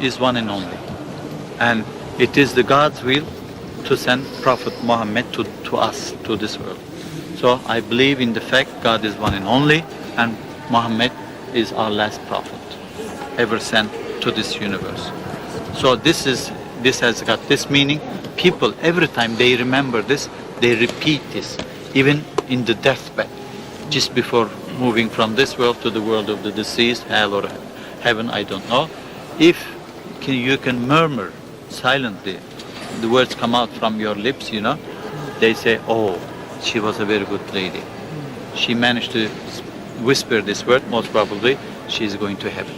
is one and only. And it is the God's will to send Prophet Muhammad to us, to this world. So I believe in the fact God is one and only, and Muhammad is our last prophet ever sent to this universe. So this has got this meaning. People, every time they remember this, they repeat this, even in the deathbed, just before moving from this world to the world of the deceased, hell or heaven, I don't know. If you can murmur silently, the words come out from your lips, they say, oh, she was a very good lady. She managed to whisper this word, most probably she is going to heaven.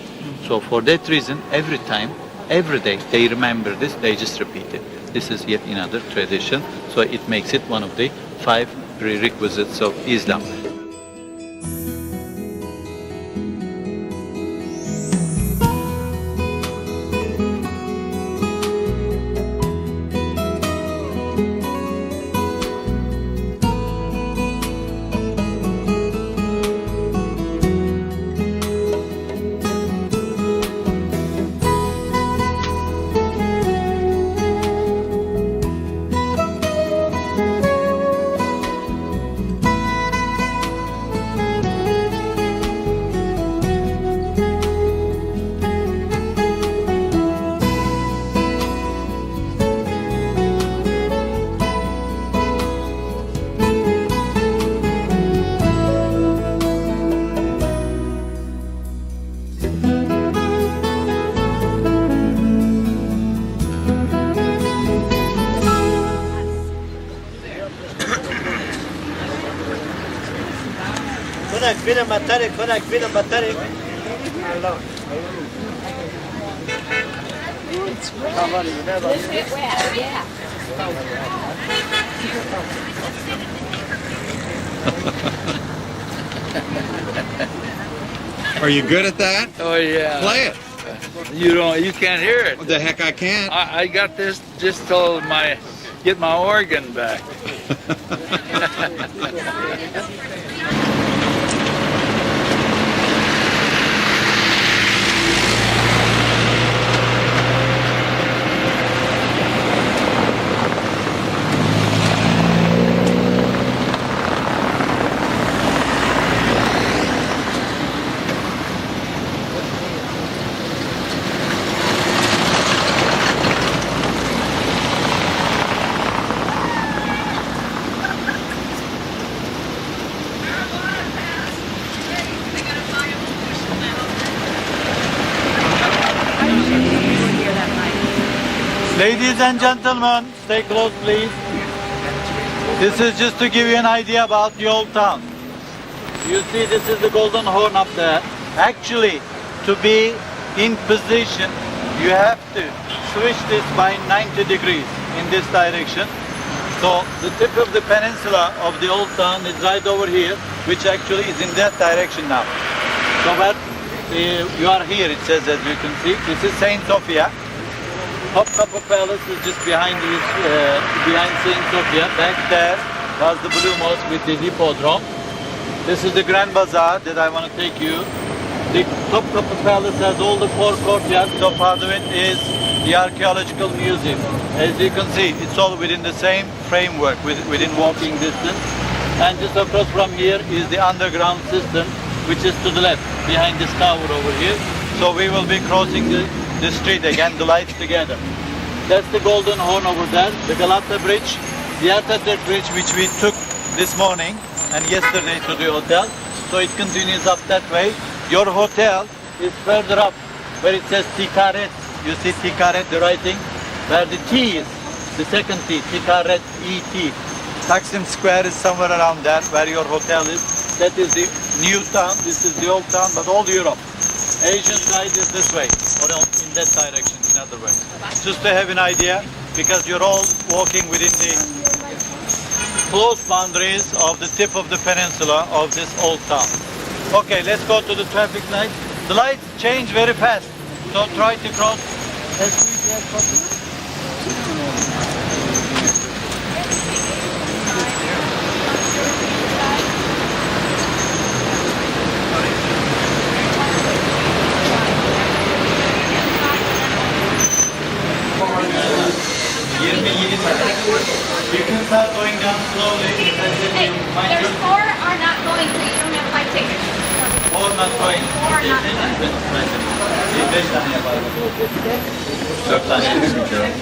So for that reason, every time, every day, they remember this, they just repeat it. This is yet another tradition, so it makes it one of the 5 prerequisites of Islam. Are you good at that? Oh yeah. Play it. You can't hear it. What the heck I can't. I got this just till get my organ back. Ladies and gentlemen, stay close please. This is just to give you an idea about the old town. You see this is the golden horn up there. Actually, to be in position, you have to switch this by 90 degrees in this direction. So the tip of the peninsula of the old town is right over here, which actually is in that direction now. So where you are here, it says, as you can see, this is Saint Sophia. Topkapı Palace is just behind Saint Sophia. Back there was the Blue Mosque with the hippodrome. This is the Grand Bazaar that I want to take you. The Topkapı Palace has all the 4 courtyards, so part of it is the archaeological museum. As you can see, it's all within the same framework, within walking distance. And just across from here is the underground system, which is to the left, behind this tower over here. So we will be crossing the street again, the lights together. That's the Golden Horn over there, the Galata Bridge, the Atatürk Bridge, which we took this morning and yesterday to the hotel. So it continues up that way. Your hotel is further up, where it says Tikaret. You see Tikaret, the writing, where the T is, the second T, Tikaret, E-T. Taksim Square is somewhere around there, where your hotel is. That is the new town, this is the old town, but all Europe. Asian side is this way, or in that direction, in other words. Just to have an idea, because you're all walking within the close boundaries of the tip of the peninsula of this old town. Okay, let's go to the traffic light. The lights change very fast, so try to cross as quickly as possible. You can start going down slowly. Hey, there's 4 are not going, so you don't have 5 tickets. Or not going. 4 are not going. Bir 5 tane yapalım. 4 tane yapacağım.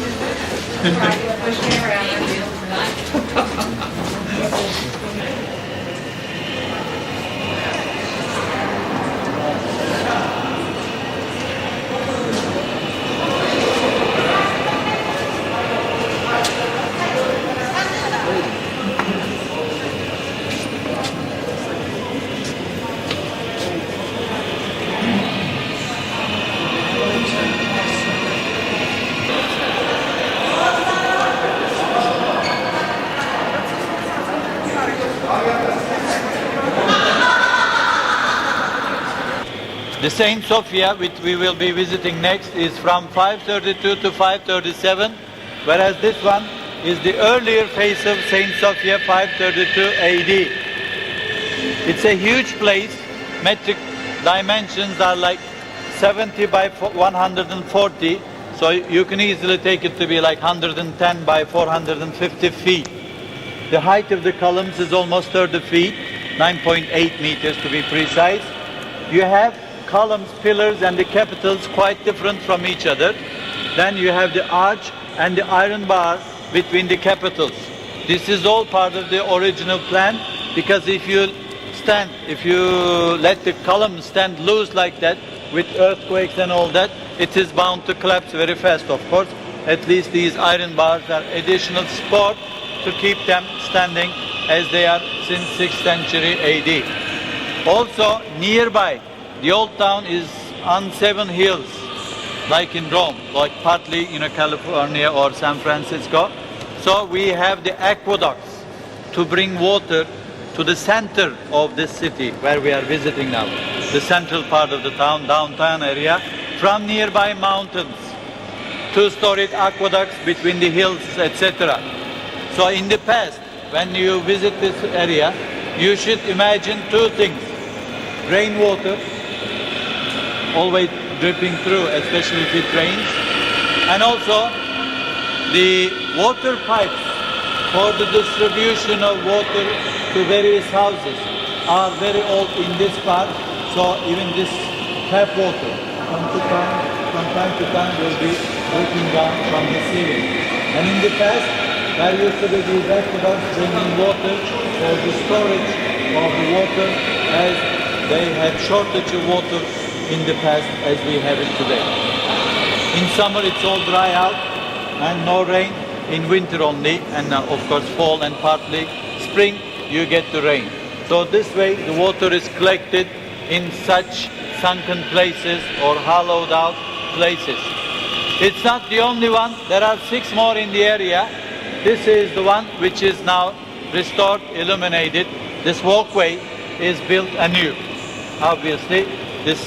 The Saint Sophia, which we will be visiting next, is from 532 to 537, whereas this one is the earlier face of Saint Sophia, 532 AD. It's a huge place. Metric dimensions are like 70 by 140, so you can easily take it to be like 110 by 450 feet. The height of the columns is almost 30 feet, 9.8 meters to be precise. You have columns, pillars, and the capitals quite different from each other. Then you have the arch and the iron bar between the capitals. This is all part of the original plan, because if you let the column stand loose like that, with earthquakes and all that, it is bound to collapse very fast, of course. At least these iron bars are additional support to keep them standing as they are since 6th century AD. Also, nearby, the old town is on 7 hills, like in Rome, like partly California or San Francisco. So we have the aqueducts to bring water to the center of this city where we are visiting now, the central part of the town, downtown area, from nearby mountains, 2-storied aqueducts between the hills, etc. So in the past, when you visit this area, you should imagine 2 things: rainwater, always dripping through, especially if it rains, and also the water pipes for the distribution of water to various houses are very old in this part, so even this tap water from time to time will be dripping down from the ceiling. And in the past, there used to be these aqueducts bringing water for the storage of the water, as they had shortage of water in the past as we have it today. In summer it's all dry out and no rain, in winter only, and of course fall and partly spring you get the rain. So this way the water is collected in such sunken places or hollowed out places. It's not the only one, there are 6 more in the area. This is the one which is now restored, illuminated. This walkway is built anew. Obviously this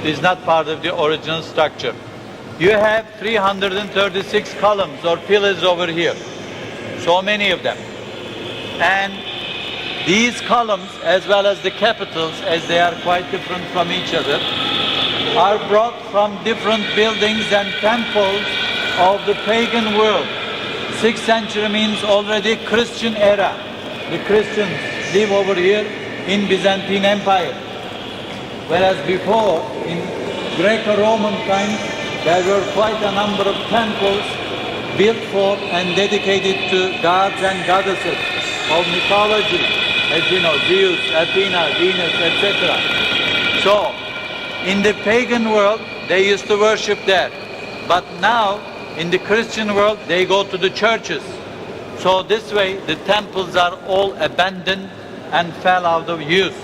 is not part of the original structure. You have 336 columns or pillars over here. So many of them. And these columns, as well as the capitals, as they are quite different from each other, are brought from different buildings and temples of the pagan world. 6th century means already Christian era. The Christians live over here in Byzantine Empire. Whereas before, in Greco-Roman times, there were quite a number of temples built for and dedicated to gods and goddesses of mythology, as you know, Zeus, Athena, Venus, etc. So, in the pagan world, they used to worship there. But now, in the Christian world, they go to the churches. So this way, the temples are all abandoned and fell out of use.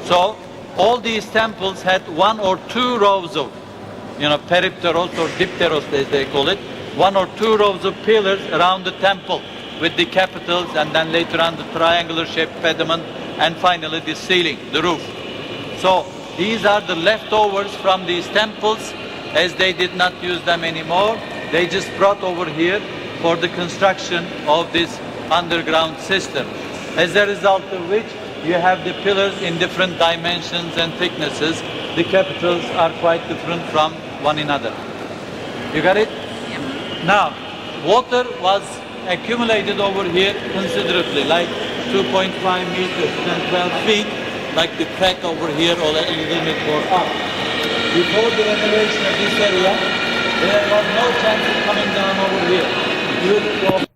So, all these temples had 1 or 2 rows of, peripteros or dipteros as they call it, 1 or 2 rows of pillars around the temple with the capitals, and then later on the triangular shaped pediment, and finally the ceiling, the roof. So these are the leftovers from these temples, as they did not use them anymore. They just brought over here for the construction of this underground system. As a result of which, you have the pillars in different dimensions and thicknesses. The capitals are quite different from one another. You got it? Yeah. Now, water was accumulated over here considerably, like 2.5 meters and 12 feet, like the crack over here or a little bit more up. Before the renovation of this area, there was no chance of coming down over here. Beautiful.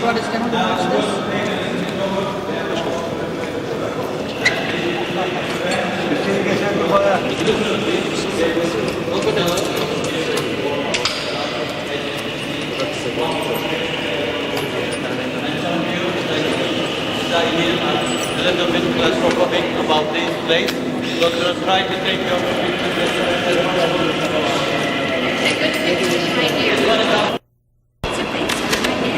What is going to watch this? A little bit claustrophobic about this place, but we'll try to take your pictures as possible. It's a good picture right here. It's a basement right there.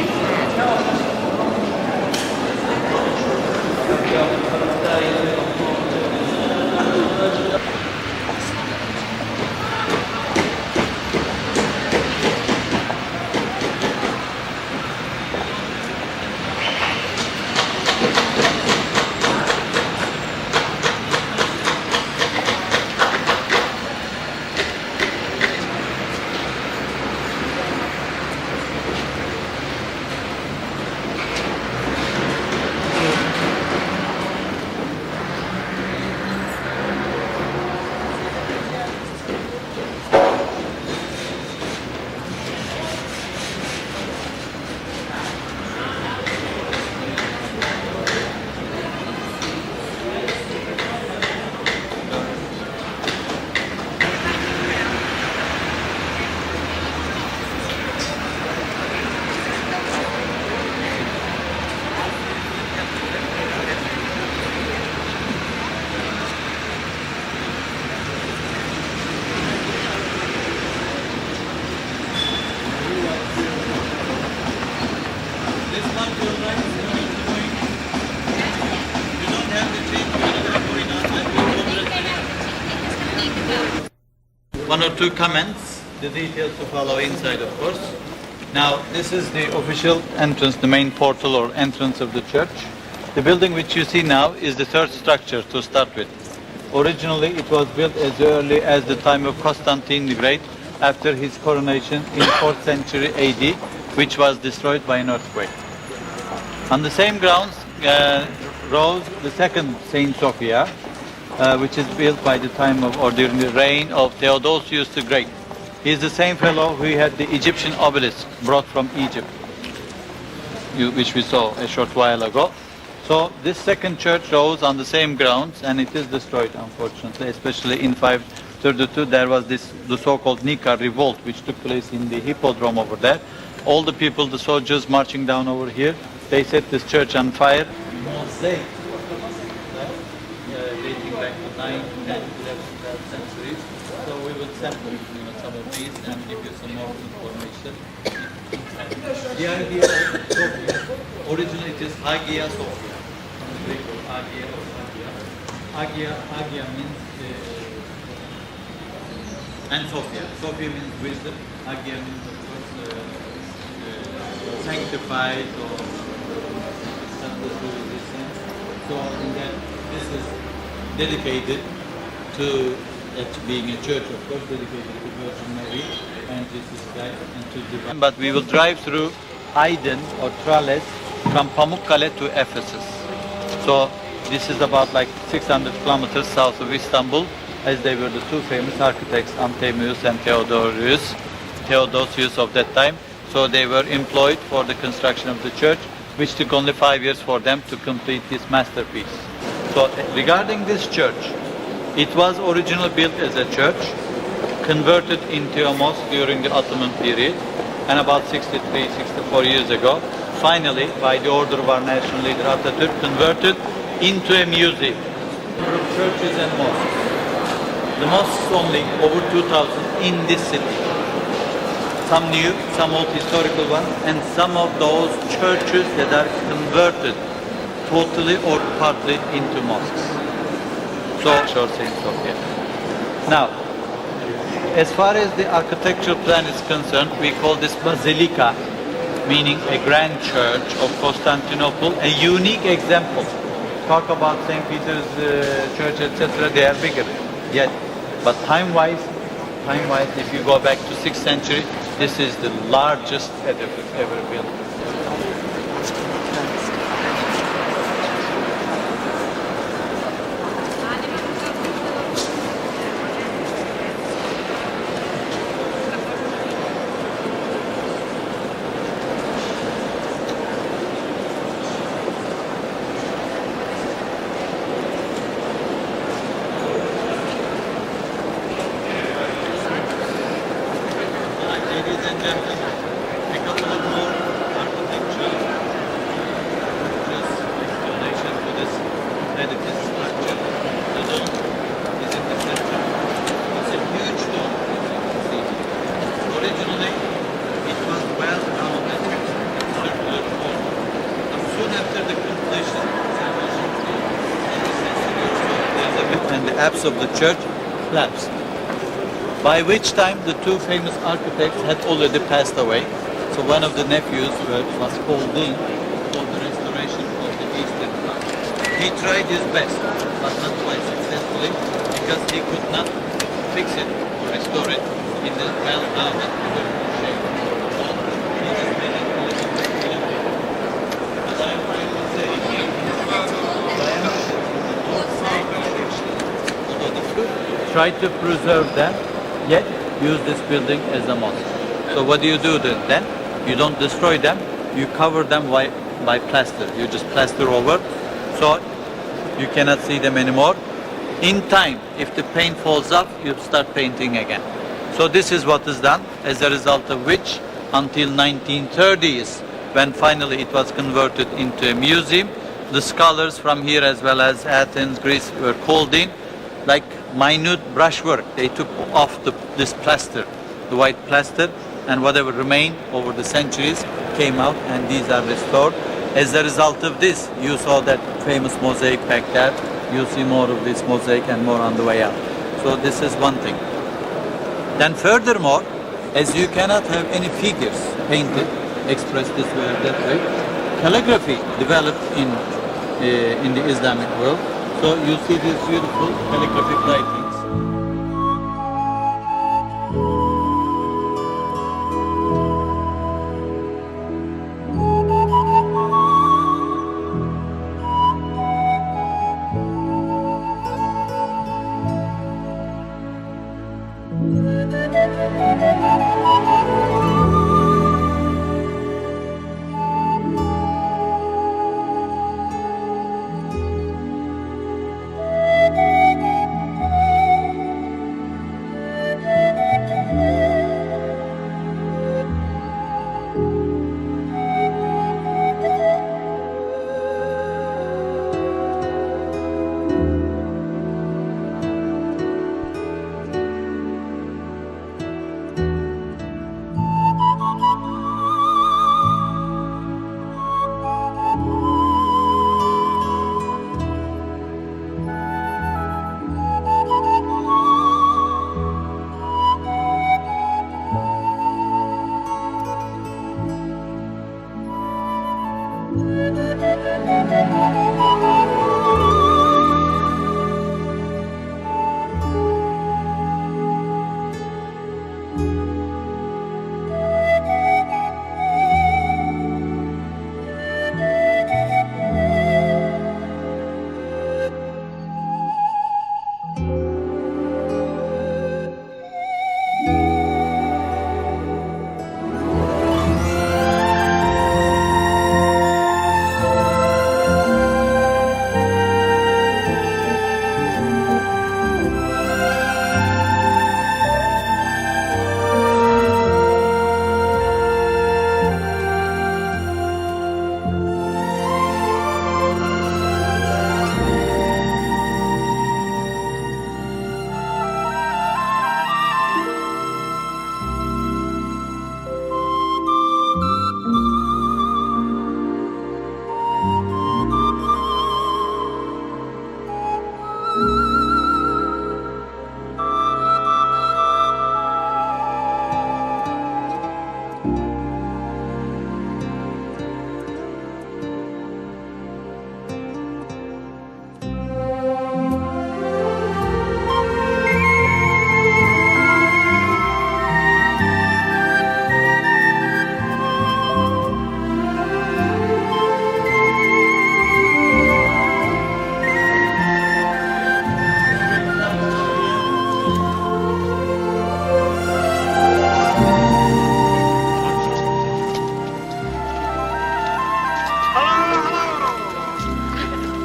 This one to your right, you don't need to go in. You don't have to change, you don't have to go in outside. One or two comments, the details to follow inside, of course. Now, this is the official entrance, the main portal or entrance of the church. The building which you see now is the third structure to start with. Originally, it was built as early as the time of Constantine the Great, after his coronation in 4th century AD, which was destroyed by an earthquake. On the same grounds rose the second Saint Sophia, which is built by the time of, or during the reign of Theodosius the Great. He is the same fellow who had the Egyptian obelisk brought from Egypt, which we saw a short while ago. So this second church rose on the same grounds, and it is destroyed, unfortunately, especially in 532. There was the so-called Nika revolt, which took place in the hippodrome over there. All the people, the soldiers marching down over here, they set this church on fire. Mosaic, dating back to 9th, 10th, 11th, 12th centuries. So we will sample some of these and give you some more information. The idea of Sophia, originally it is Hagia Sophia, from the Greek word Hagia or Hagia. Hagia means and Sophia. Sophia means wisdom. Hagia means, of course, sanctified or something to do with this sense. So in that, this is dedicated to being a church, of course, dedicated to Virgin Mary and Jesus Christ and to divine. But we will drive through Aydın or Tralles from Pamukkale to Ephesus. So this is about like 600 kilometers south of Istanbul, as they were the two famous architects, Anthemius and Theodosius of that time. So they were employed for the construction of the church, which took only 5 years for them to complete this masterpiece. So regarding this church, it was originally built as a church, converted into a mosque during the Ottoman period, and about 63, 64 years ago, finally, by the order of our national leader Atatürk, converted into a museum. Churches and mosques. The mosques only, over 2,000 in this city. Some new, some old historical ones, and some of those churches that are converted totally or partly into mosques. So, sure, Saint Sophia. Now, as far as the architectural plan is concerned, we call this basilica, meaning a grand church of Constantinople, a unique example. Talk about St. Peter's Church, etc. They are bigger, yet, but time-wise, if you go back to 6th century, this is the largest edifice ever built. Ladies and gentlemen, a couple of more architecture explanation to this edifice structure. The dome is in the center. It's a huge dome. See, originally it was well rounded, circular form. But soon after the completion, and the apse of the church collapsed. By which time the two famous architects had already passed away. So one of the nephews was called in for the restoration of the eastern part. He tried his best, but not quite successfully, because he could not fix it or restore it in the well-rounded shape. So he just made it a little bit elaborate. As I'm trying to say, although the group tried to preserve them, yet use this building as a mosque. So what do you do then? You don't destroy them, you cover them by plaster. You just plaster over, so you cannot see them anymore. In time, if the paint falls off, you start painting again. So this is what is done, as a result of which, until 1930s, when finally it was converted into a museum, the scholars from here as well as Athens, Greece were called in, like minute brushwork. They took off this plaster, the white plaster, and whatever remained over the centuries came out, and these are restored. As a result of this, you saw that famous mosaic back there. You see more of this mosaic and more on the way out. So this is one thing. Then furthermore, as you cannot have any figures painted, expressed this way or that way, calligraphy developed in the Islamic world. So you see these beautiful calligraphic writings.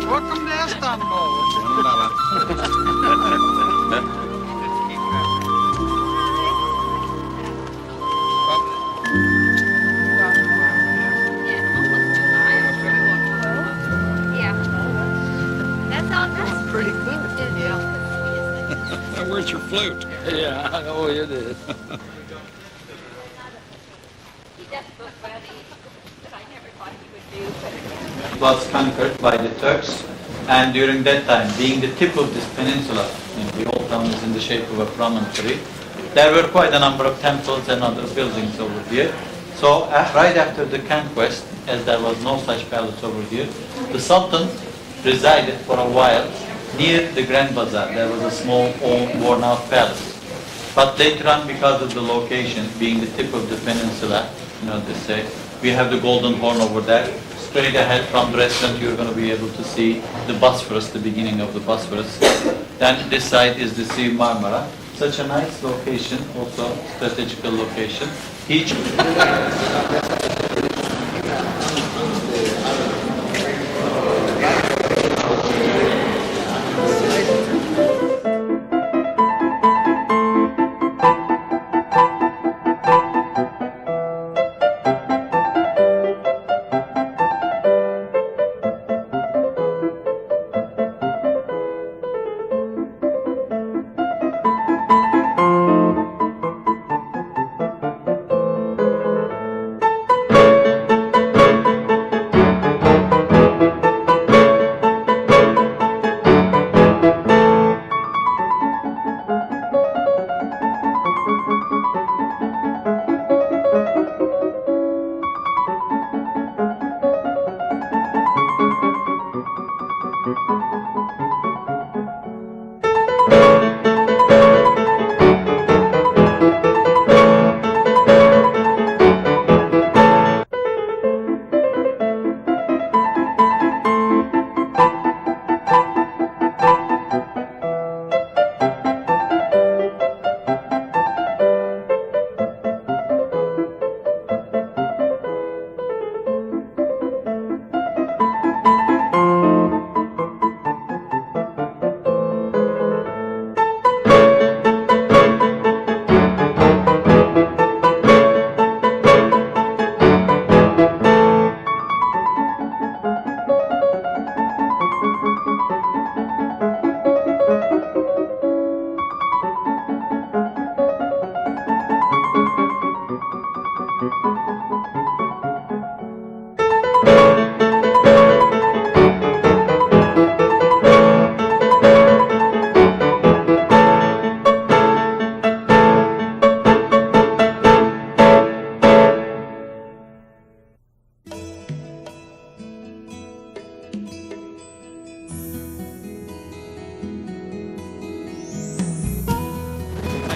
Welcome to Istanbul. Yeah. That's all. That's pretty good. Now, where's your flute? Yeah, I know it is. It was conquered by the Turks, and during that time, being the tip of this peninsula, the old town is in the shape of a promontory, there were quite a number of temples and other buildings over here. So right after the conquest, as there was no such palace over here, the Sultan resided for a while near the Grand Bazaar. There was a small, old, worn-out palace. But later on, because of the location, being the tip of the peninsula, they say, we have the Golden Horn over there. Straight ahead from the restaurant, you're going to be able to see the Bosphorus, the beginning of the Bosphorus. Then this side is the Sea Marmara. Such a nice location, also strategical location. Each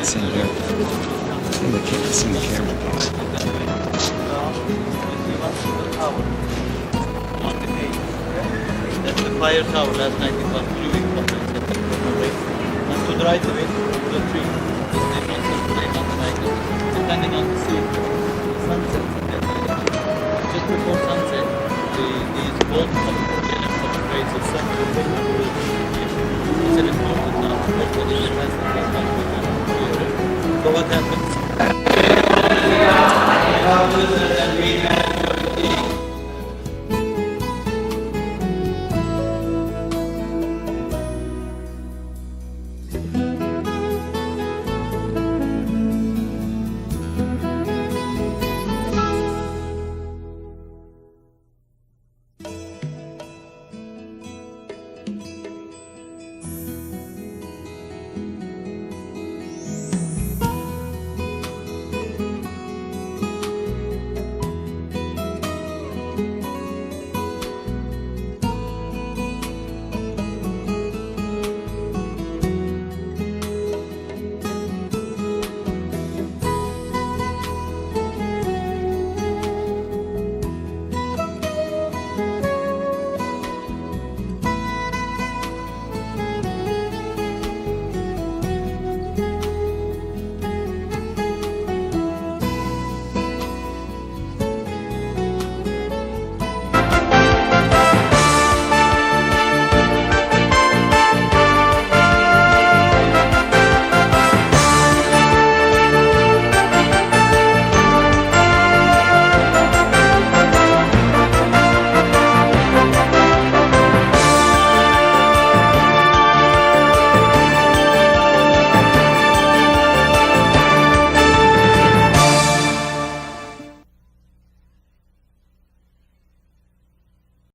It's in here. It's in the camera, please. That's the fire tower. Last night it was glowing and to the right of it, the tree. Depending on the sea. Sunset. Just before sunset, these gold rays of sun will take up the It's an important now. So what happens?